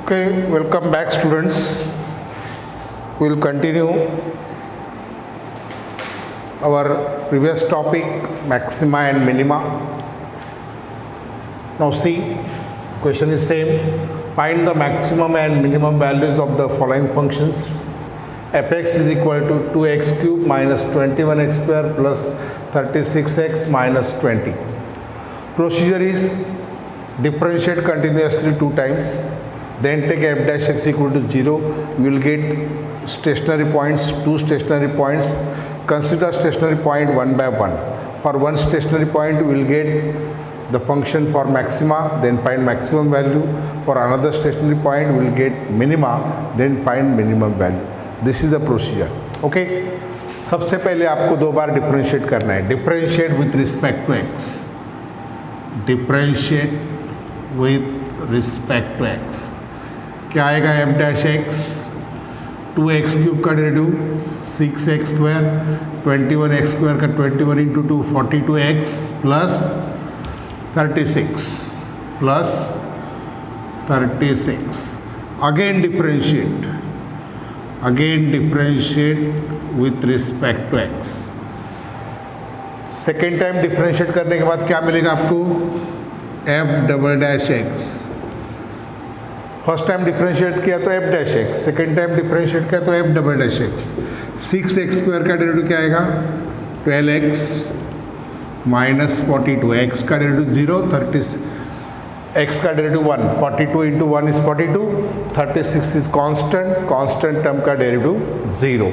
Okay, welcome back students. We will continue our previous topic, maxima and minima. Now see, question is same. Find the maximum and minimum values of the following functions. Fx is equal to 2x cube minus 21x square plus 36x minus 20. Procedure is differentiate continuously 2 times. Then take f dash x equal to 0. You will get stationary points, 2 stationary points. Consider stationary point 1 by 1. For one stationary point, we will get the function for maxima, then find maximum value. For another stationary point, we will get minima, then find minimum value. This is the procedure. Okay. सबसे पहले आपको 2 बार differentiate करना है. Differentiate with respect to x. Differentiate with respect to x. क्या आएगा f dash x 2x cube का derivative 6x square 21x square का 21 into 2 42x plus 36 plus 36. Again differentiate with respect to x. Second time differentiate करने के बाद क्या मिलेगा आपको f double dash x. First time differentiate किया तो f dash x, second time differentiate किया तो f double dash x. 6x square का डेरिवेटिव क्या आएगा 12x माइनस 42. x का डेरिवेटिव 0, 30 x का derivative 1, 42 into 1 is 42, 36 is constant term का डेरिवेटिव 0.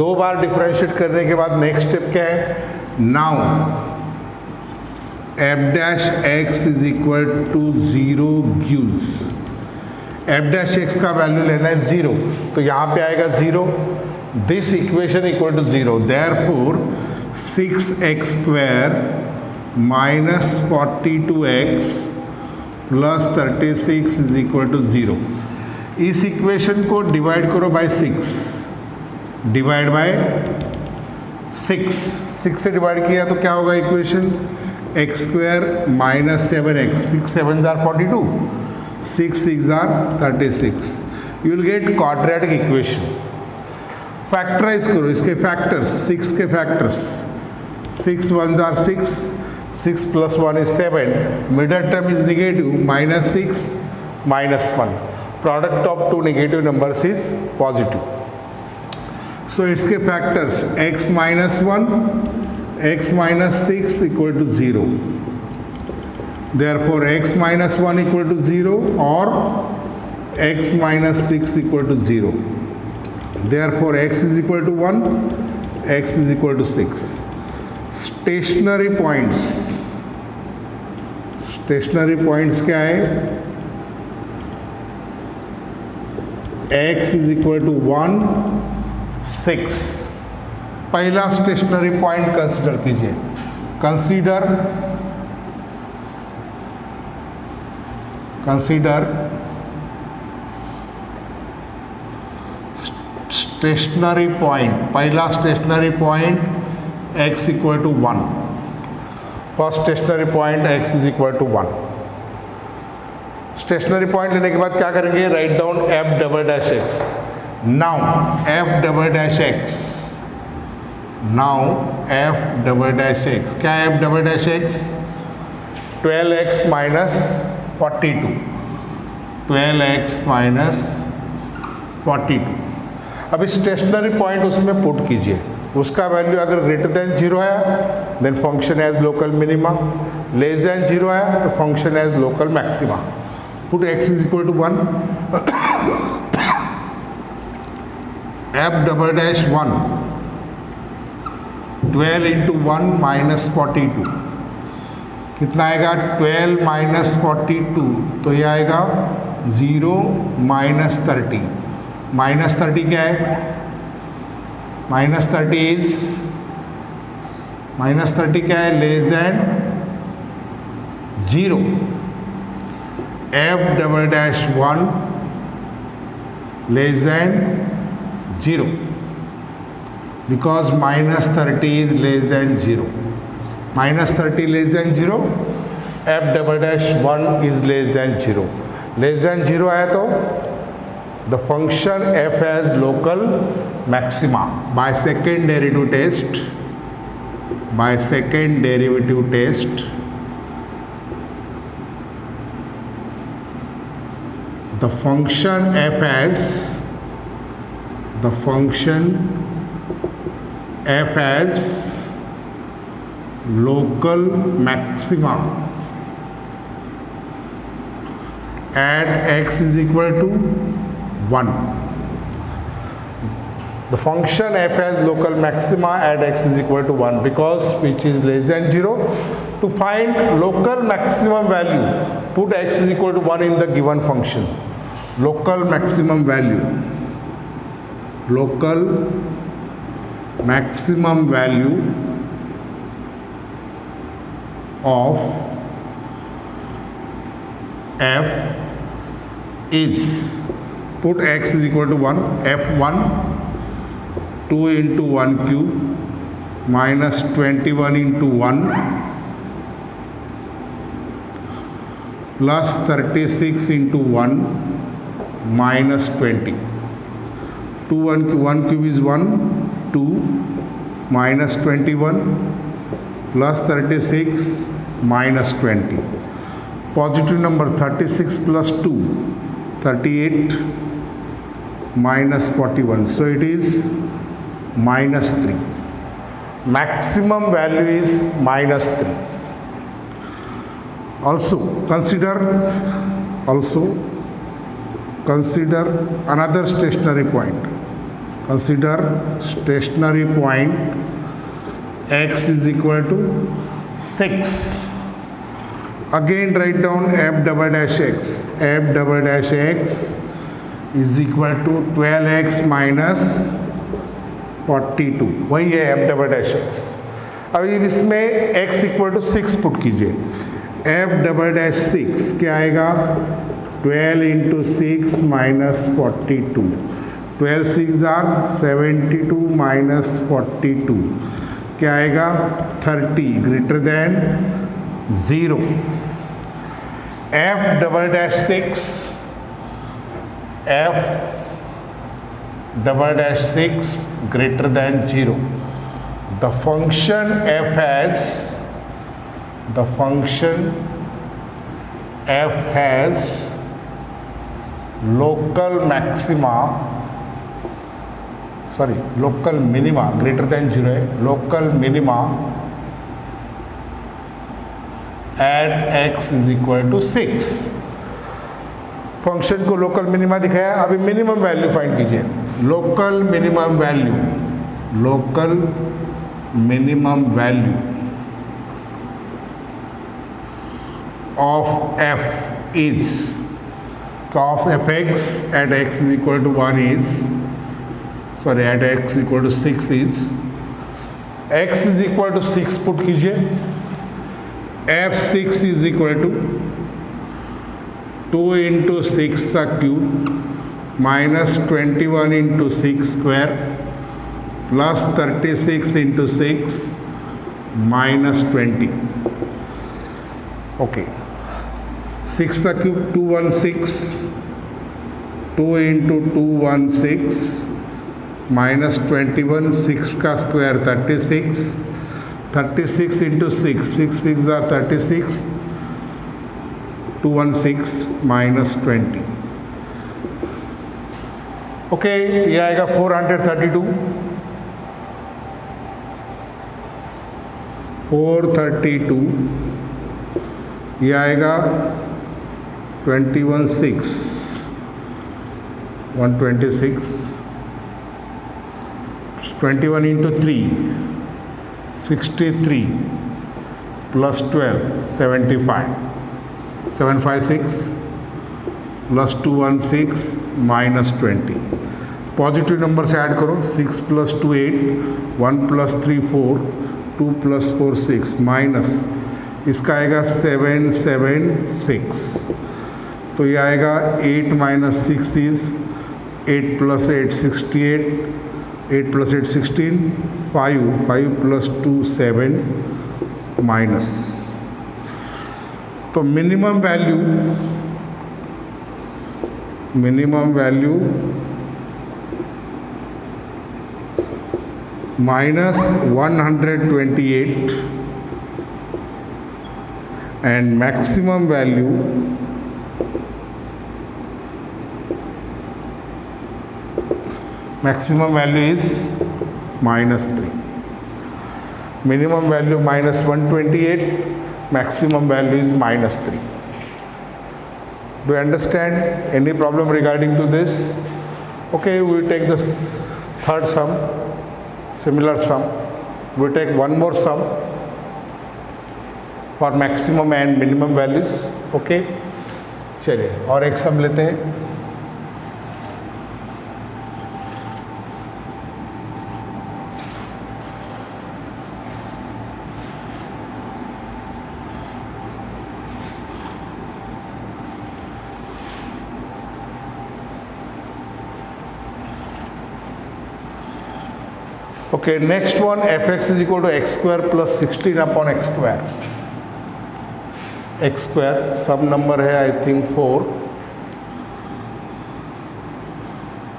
2 बार डिफरेंशिएट करने के बाद नेक्स्ट स्टेप क्या है. Now f dash x is equal to 0 gives f dash x का वैल्यू लेना है 0, तो यहाँ पे आएगा 0. This equation equal to 0. Therefore 6x square minus 42x plus 36 is equal to 0. इस इक्वेशन को डिवाइड करो बाय 6. डिवाइड बाय 6 से डिवाइड किया तो क्या होगा equation x square minus 7x. 6 7 are 42, 6 6 are 36. You will get quadratic equation. Factorise करो इसके फैक्टर्स, 6 के factors. 6 1 are 6, 6 plus 1 is 7. Middle term is negative, minus 6 minus 1. Product of 2 negative numbers is positive. So इसके factors x minus 1, x minus 6 equal to 0. Therefore x minus 1 equal to 0 or x minus 6 equal to 0. Therefore x is equal to 1, x is equal to 6. Stationary points क्या है. x is equal to 1, 6. पहला stationary point consider कीजिए. Consider stationary point. पहला stationary point x equal to 1. First stationary point x is equal to 1. Stationary point लेने के बाद क्या करेंगे, right down f double dash x. Now f double dash x. क्या है f double dash x 12x minus 42. 12x minus 42. अभी stationary point उसमें put कीजिए. उसका वैल्यू अगर ग्रेटर देन 0 आया then function as local minima, less than 0 आया तो function as local maxima. Put x is equal to 1. f double dash 1 12 into 1 minus 42 कितना आएगा 12 माइनस 42, तो ये आएगा 0 माइनस 30. माइनस 30 क्या है, माइनस 30 क्या है, less than 0. f double dash 1 less than 0 because minus 30 is less than 0. minus 30 less than 0, f double dash 1 is less than 0. Less than 0 है तो the function f has local maxima by second derivative test the function f has local maxima at x is equal to 1. The function f has local maxima at x is equal to 1 because which is less than 0. To find local maximum value, put x is equal to 1 in the given function. Local maximum value of f is, put x is equal to 1, f1 2 into 1 cube minus 21 into 1 plus 36 into 1 minus 20. 1 cube is 1, 2 minus 21 plus 36 minus 20. Positive number 36 plus 2, 38 minus 41. So it is minus 3. Maximum value is minus 3. Also consider another stationary point. Consider stationary point x is equal to 6. Again write down f double dash x. F double dash x is equal to 12x minus 42. वही है f double dash x. अब इसमें x equal to 6 put कीजिए. f double dash 6 क्या आएगा 12 into 6 minus 42. 12 6 are 72 minus 42 क्या आएगा 30 greater than 0. f double dash 6 greater than 0. The function f has local minima greater than 0 है, local minima at x is equal to 6. Function को local minima दिखाया. अभी minimum value find कीजिए. Local minimum value of f is of fx at x is equal to 1 is at x equal to 6 is x is equal to 6 put कीजिए. f6 is equal to 2 into 6 का cube minus 21 into 6 square plus 36 into 6 minus 20. Okay. 6 का cube 216, 2 into 216 minus 21, 6 का square 36, 36 into 6, 6 6 are 36, 216 minus 20. Okay ये आएगा 432. 432 ये आएगा 126 21 into 3 63 plus 12 75 756 plus 216 minus 20. Positive number से add करो. 6 plus 2 8, 1 plus 3 4, 2 plus 4 6 माइनस इसका आएगा 776. तो ये आएगा 8 minus 6 is 8 plus 8 68, 8 plus 8 16, 5 plus 2 7 minus. तो minimum value minimum value minus 128 and maximum value is minus 3. Minimum value minus 128, maximum value is minus 3. Do you understand? Any problem regarding to this? Okay, we take this third sum, similar sum. We take one more sum for maximum and minimum values. Okay, चलिए और एक सम लेते हैं. Okay, next one, fx is equal to x square plus 16 upon x square. X square, some number है I think 4.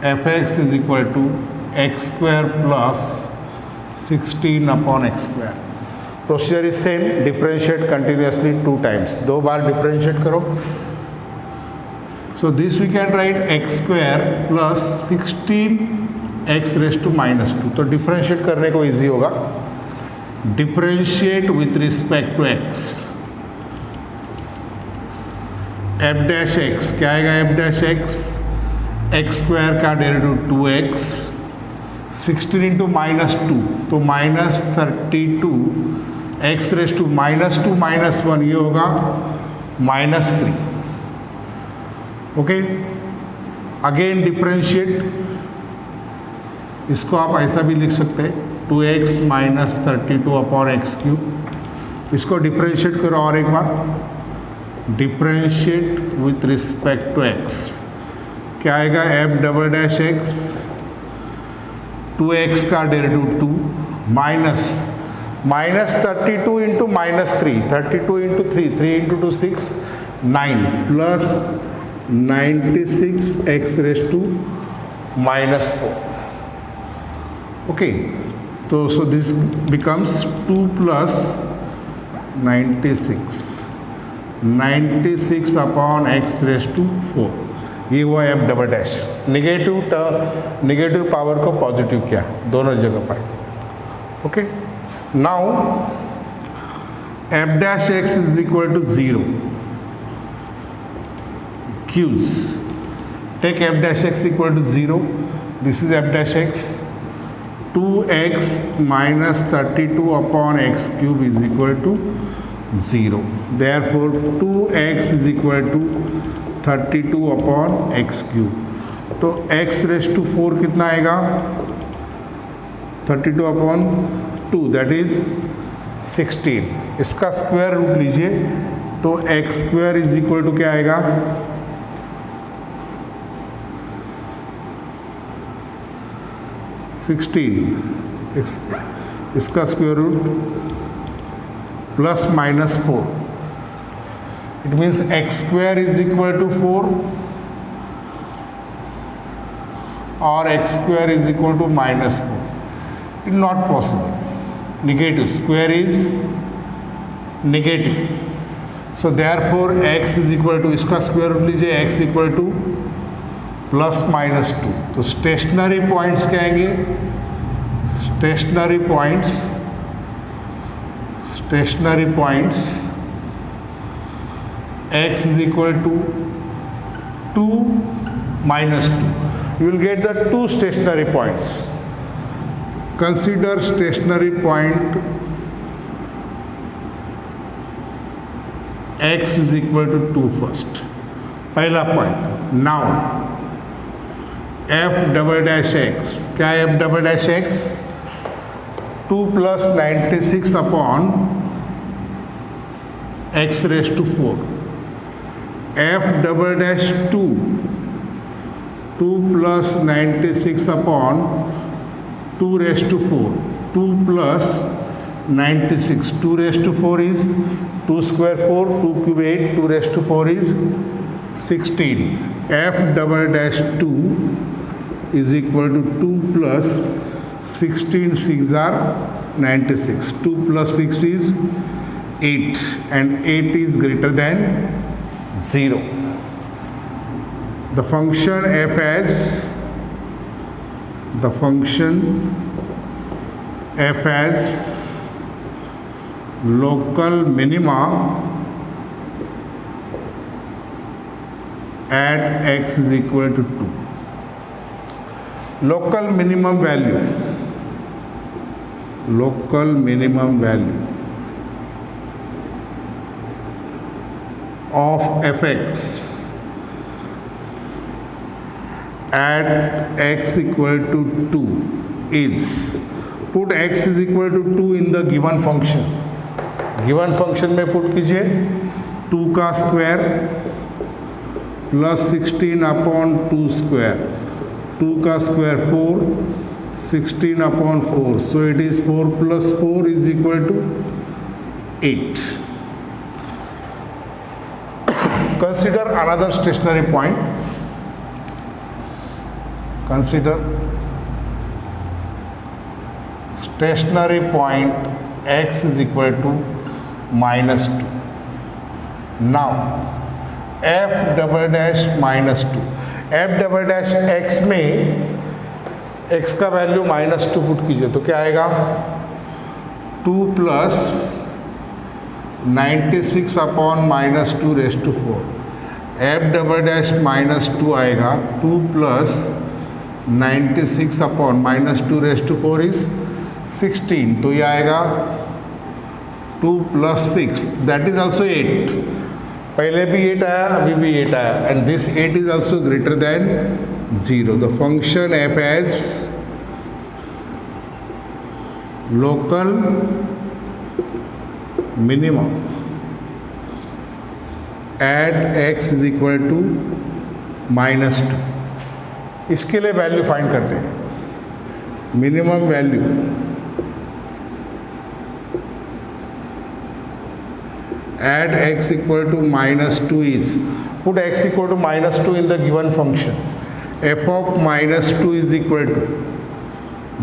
fx is equal to x square plus 16 upon x square. Procedure is same, differentiate continuously 2 times. 2 bar differentiate करो. So this we can write x square plus 16 x raised to minus 2. तो differentiate करने को easy होगा. Differentiate with respect to x. F dash x क्या आएगा? F dash x x square का derivative 2x 16 into minus 2 तो minus 32 x raised to minus 2 minus 1 ये होगा माइनस 3. Okay, again differentiate. इसको आप ऐसा भी लिख सकते हैं 2x minus 32 upon x cube. इसको डिफ्रेंशिएट करो और एक बार. Differentiate with respect to x क्या आएगा? F double dash x 2x का derivative 2 minus 32 into minus 3 32 into 3 3 into 2 6 9 plus 96 x raised to minus 4. Okay, so this becomes 2 plus 96 upon x raised to 4. ये हुआ f double dash. Negative power को positive किया दोनों जगह पर. Okay, now f dash x is equal to 0. क्यूज take f dash x equal to 0. This is f dash x. 2x minus 32 upon x cube is equal to 0. Therefore, 2x is equal to 32 upon x cube. तो x raised to 4 कितना आएगा? 32 upon 2 that is 16. इसका square root लीजिए तो x square is equal to क्या आएगा? 16. इसका square root plus minus 4. It means x square is equal to 4 और x square is equal to minus 4. It not possible. Negative square is negative. So therefore x is equal to इसका square root लीजिए x equal to plus minus 2. तो stationary points क्या आएंगे? Stationary points x is equal to 2 minus 2. You will get the 2 stationary points. Consider stationary point x is equal to 2 first. पहला point. Now f double dash x क्या है? f double dash x 2 plus 96 upon x raised to 4. f double dash 2 plus 96 upon 2 raised to 4. 2 plus 96. 2 raised to 4 is 2 square 4. 2 cube 8. 2 raised to 4 is 16. F double dash 2 is equal to 2 plus 16 6 are 96. 2 plus 6 is 8 and 8 is greater than 0. The function f has local minima at x is equal to 2. Local minimum value of fx at x equal to 2 is, put x is equal to 2 in the given function. Given function में put कीजिए 2 का square plus 16 upon 2 square, 2 का square 4, 16 upon 4, so it is 4 plus 4 is equal to 8. Consider another stationary point. Consider stationary point x is equal to minus 2. Now f double dash minus 2, f double dash x में x का value minus 2 put कीजिए तो क्या आएगा 2 plus 96 upon minus 2 raised to 4. f double dash minus 2 आएगा 2 plus 96 upon minus 2 raised to 4 is 16. तो ये आएगा 2 प्लस 6 दैट इज ऑल्सो 8. पहले भी 8 आया, अभी भी 8 आया, and this 8 is also greater than 0. The function f has local minimum at x is equal to minus 2. इसके लिए वैल्यू फाइंड करते हैं. Minimum value at x equal to minus 2 is, put x equal to minus 2 in the given function. f of minus 2 is equal to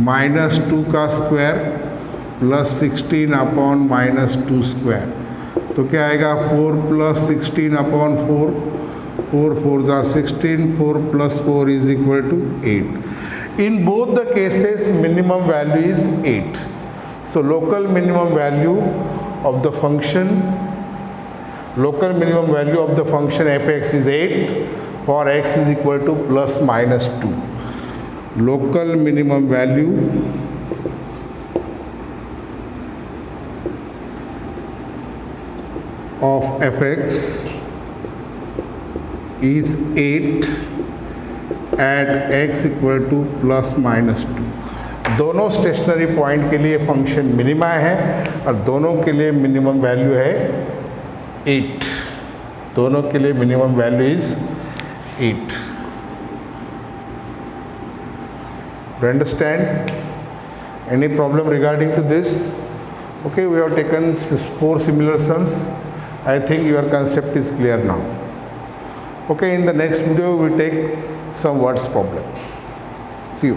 minus 2 का square plus 16 upon minus 2 square. तो क्या आएगा 4 plus 16 upon 4, 4 4 जा 16, 4 plus 4 is equal to 8. In both the cases minimum value is 8. So local minimum value of the function fx is 8 for x is equal to plus minus 2. Local minimum value of fx is 8 at x equal to plus minus 2. दोनों stationary point के लिए function minima है और दोनों के लिए minimum value है 8. दोनों के लिए minimum value is 8. Do you understand? Any problem regarding to this? Okay, we have taken 4 similar sums. I think your concept is clear now. Okay, in the next video we will take some words problem. See you.